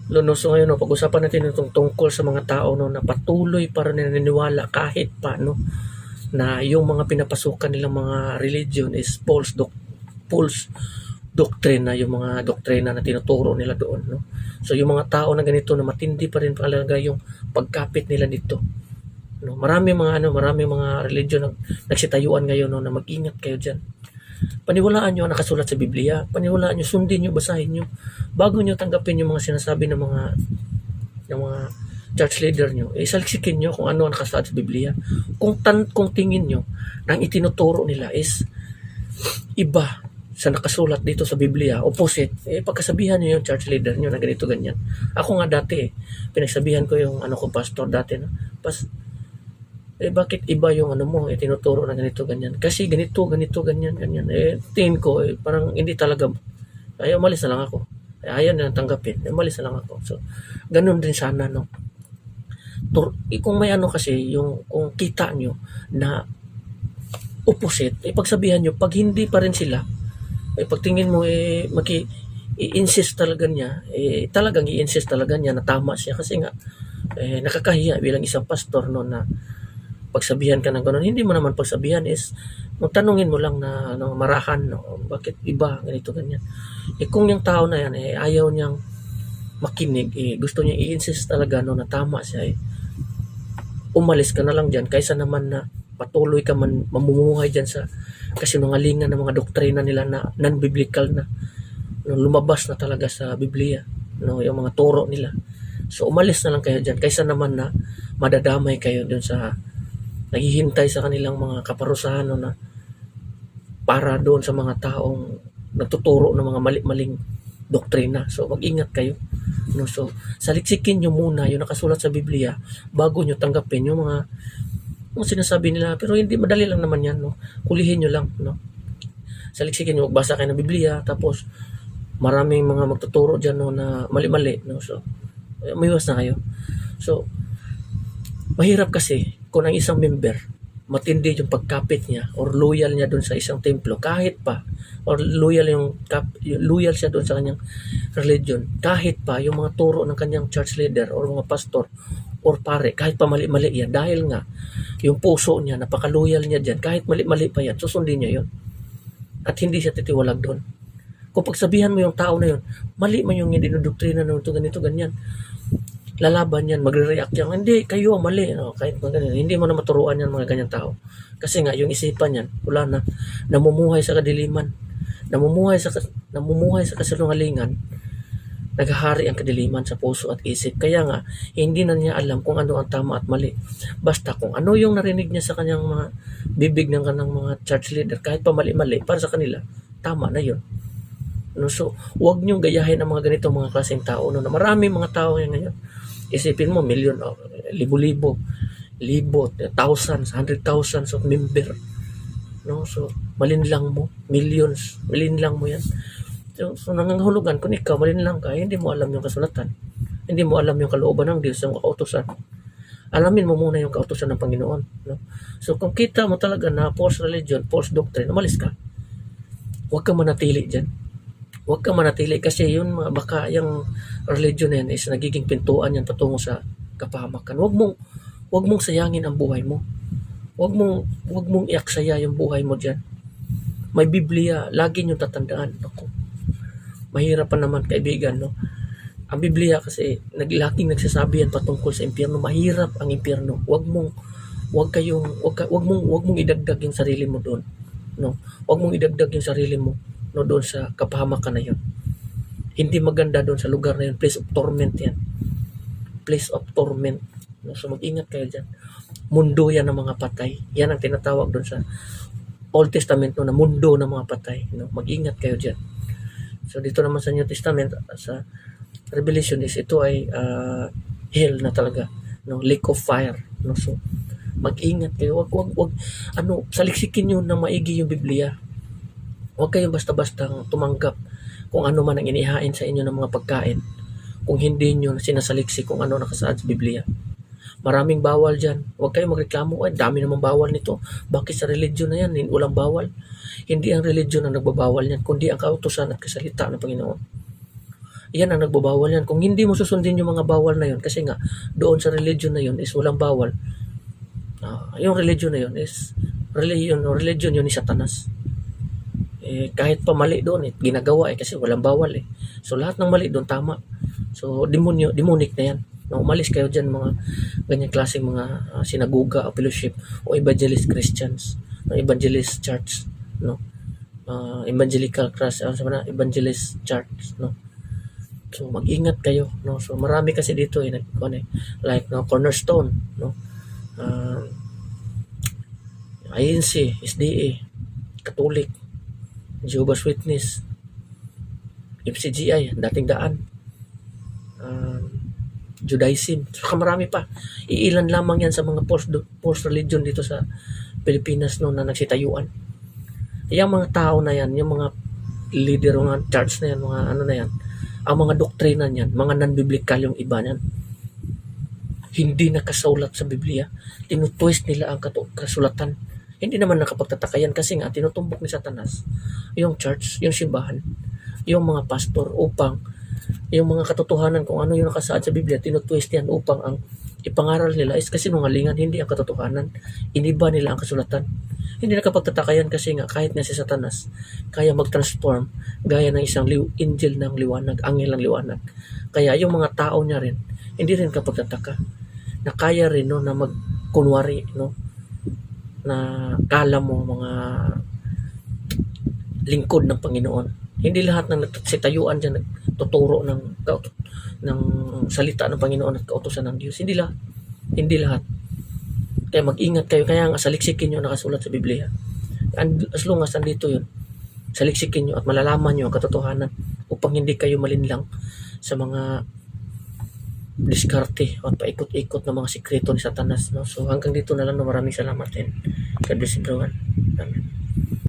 No, so ngayon, no, pag-usapan natin itong tungkol sa mga tao no, na patuloy pa rin naniniwala kahit pa no, na yung mga pinapasukan nilang mga religion is false doktrina, yung mga doktrina na tinuturo nila doon. No? So yung mga tao na ganito na matindi pa rin talaga yung pagkapit nila dito. No? Marami mga religion na nagsitayuan ngayon no, na mag-ingat kayo diyan. Paniwalaan nyo ang nakasulat sa Biblia. Paniwalaan nyo, sundin nyo, basahin nyo. Bago nyo tanggapin yung mga sinasabi ng mga church leader nyo, saliksikin nyo kung ano ang nakasulat sa Biblia. Kung tingin nyo na ang itinuturo nila is iba sa nakasulat dito sa Biblia, opposite, pagkasabihan nyo yung church leader nyo na ganito, ganyan. Ako nga dati, pinagsabihan ko yung pastor dati, no? Bakit iba yung mo, tinuturo na ganito, ganyan. Kasi ganito, ganyan. Tingin ko, parang hindi talaga, umalis na lang ako. Ayaw na tanggapin, umalis na lang ako. So, ganun din sana, no? Kung may kasi, kung kita nyo na opposite, pagsabihan nyo, pag hindi pa rin sila, pagtingin mo, i-insist talaga niya, talagang i-insist talaga niya na tama siya kasi nga, nakakahiya bilang isang pastor no na pagsabihan ka ng gano'n. Hindi mo naman pagsabihan is tanungin mo lang na marahan no, bakit iba ganito ganyan. Kung yung tao na yan ayaw niyang makinig, gusto niya i-insist talaga no na tama siya, umalis ka na lang diyan kaysa naman na patuloy ka mamumuhay diyan sa kasinungalingan ng mga doktrina nila na non-biblical na no, lumabas na talaga sa Biblia no, yung mga turo nila. So umalis na lang kayo diyan kaysa naman na madadamay kayo dun sa naghihintay sa kanilang mga kaparusahan no, na para doon sa mga taong nagtuturo ng mga mali-maling doktrina. So mag-ingat kayo. No, so saliksikin nyo muna yung nakasulat sa Biblia bago nyo tanggapin yung mga sinasabi nila. Pero hindi madali lang naman yan. No? Kulihin nyo lang. No? Saliksikin nyo, magbasa kayo ng Biblia tapos maraming mga magtuturo dyan no, na mali-mali. No? So umiwas na kayo. So mahirap kasi kung ang isang member matindi yung pagkapit niya or loyal niya doon sa isang templo kahit pa or loyal siya doon sa kanyang religion kahit pa yung mga turo ng kanyang church leader or mga pastor or pare kahit pa mali-mali yan dahil nga yung puso niya napaka-loyal niya diyan kahit mali-mali pa yan susundin niya yon at hindi siya titiwalag doon. Kung pagsabihan mo yung tao na yun mali man yung dinodoktrina na ito ganito ganyan, lalaban yan, magre-react yan. Hindi, kayo mali. No? Kahit ganyan, hindi mo na maturuan yan mga ganyang tao. Kasi nga, yung isipan yan, wala na. Namumuhay sa kadiliman. Namumuhay sa kasalungalingan. Naghahari ang kadiliman sa puso at isip. Kaya nga, hindi na niya alam kung ano ang tama at mali. Basta kung ano yung narinig niya sa kanyang mga bibig ng kanang mga church leader, kahit pa mali-mali, para sa kanila, tama na yun. No, so, huwag niyong gayahin ang mga ganito mga klaseng tao. No, na marami mga tao ngayon. Isipin mo, million, libo-libo, thousands, 100,000 of member. No? So, malinlang mo, millions, malinlang mo yan. So nangangahulugan, kung ikaw malinlang ka, hindi mo alam yung kasulatan. Hindi mo alam yung kalooban ng Diyos, yung kautusan. Alamin mo muna yung kautusan ng Panginoon. No? So, kung kita mo talaga na false religion, false doctrine, umalis ka. Huwag ka manatili dyan. Huwag ka manatili kasi yun baka yung religion na yan is nagiging pintuan yan patungo sa kapahamakan. Huwag mong sayangin ang buhay mo. Huwag mong iaksaya yung buhay mo diyan. May Biblia, lagi niyo tatandaan. Ako. Mahirap pa naman kaibigan, no. Ang Biblia kasi laging nagsasabi yan patungkol sa impyerno. Mahirap ang impyerno. Huwag mong idagdag yung sarili mo doon. No. Huwag mong idagdag yung sarili mo no doon sa kapahamakan na yun. Hindi maganda doon sa lugar na yun. Place of torment yan. Place of torment. No? So mag-ingat kayo dyan. Mundo yan ng mga patay. Yan ang tinatawag doon sa Old Testament no, na mundo ng mga patay. No? Mag-ingat kayo dyan. So dito naman sa New Testament, sa Revelation is ito ay hell na talaga. No? Lake of fire. No? So mag-ingat kayo. Wag saliksikin nyo na maigi yung Biblia. Huwag kayong basta-bastang tumanggap kung ano man ang inihain sa inyo ng mga pagkain kung hindi nyo sinasaliksik kung ano nakasaad sa Biblia. Maraming bawal dyan. Huwag kayong magreklamo, ay dami namang bawal nito. Bakit sa religion na yan, walang bawal? Hindi ang religion ang nagbabawal yan, kundi ang kautusan at kasalita ng Panginoon. Yan ang nagbabawal yan. Kung hindi mo susundin yung mga bawal na yun, kasi nga, doon sa religion na yun is walang bawal. Yung religion na yun is, religion yun ni Satanas. Kahit pa mali doon, ginagawa kasi walang bawal eh. So, lahat ng mali doon, tama. So, demonic na yan. No, umalis kayo dyan mga ganyang klaseng mga sinagoga o fellowship o evangelist Christians, no, evangelist church, no, evangelical cross, evangelist church, no. So mag-ingat kayo, no. So marami kasi dito like no, Cornerstone, no, INC, SDA, Catholic, Jehovah's Witness, FCGI, dating daan, Judaism, saka marami pa. Iilan lamang yan sa mga false religion dito sa Pilipinas no, na nagsitayuan. Yung mga tao na yan, yung mga leader, mga church na yan, mga ano na yan, ang mga doktrina niyan, mga non-biblical yung iba niyan. Hindi nakasulat sa Biblia. Tinutwist nila ang kasulatan. Hindi naman nakapagtataka yan kasi nga tinutumbok ni Satanas yung church, yung simbahan, yung mga pastor upang yung mga katotohanan kung ano yung nakasaad sa Biblia, tinutwist yan upang ang ipangaral nila is kasinungalingan, hindi ang katotohanan. Iniba nila ang kasulatan. Hindi nakapagtataka yan kasi nga kahit na si Satanas kaya mag-transform gaya ng isang angel ng liwanag, angel ng liwanag. Kaya yung mga tao niya rin, hindi rin kapagtataka na kaya rin no, na magkunwari no, na kala mo mga lingkod ng Panginoon. Hindi lahat ng nagsitayuan dyan nagtuturo ng salita ng Panginoon at kautusan ng Diyos. Hindi lahat. Hindi lahat. Kaya mag-ingat kayo. Kaya nga saliksikin nyo nakasulat sa Biblia. And as long as nandito yun, saliksikin nyo at malalaman nyo ang katotohanan upang hindi kayo malinlang sa mga diskarte at paikot-ikot ng mga sikreto ni Satanas. No? So hanggang dito na lang. No? Maraming salamat din. God bless everyone. Amen.